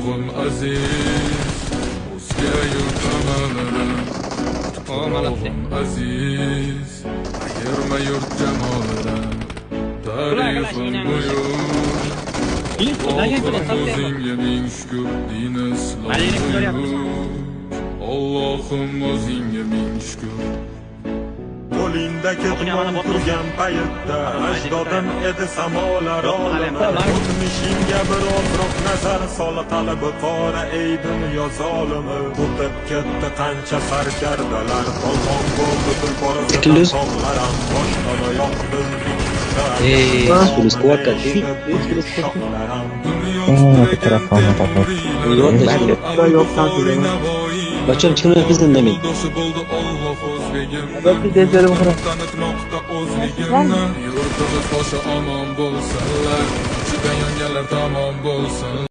Ulug'im aziz, o'zga yurt amalini Ulug'im aziz, ayirma yurt jamolidan Tarixim buyuk Allohim o'zingga ming shukr, din islom buyuk Allohim o'zingga ming shukr. Qo'lingda ketmon turgan paytda ajdodim edi samolar olimi o'tmishingga birozroq nazar sol qalbi qora ey dunyo zolimi o'tib ketdi qancha sarkardalar polvon bo'ldi tulpor tog'lar ham boshdan oyoq Bacham kimlar bizdan demang. Tanıtmoqda o'zligimni yurtimiz boshi omon bo'lsinlar, chiqayanlar tamom bo'lsin.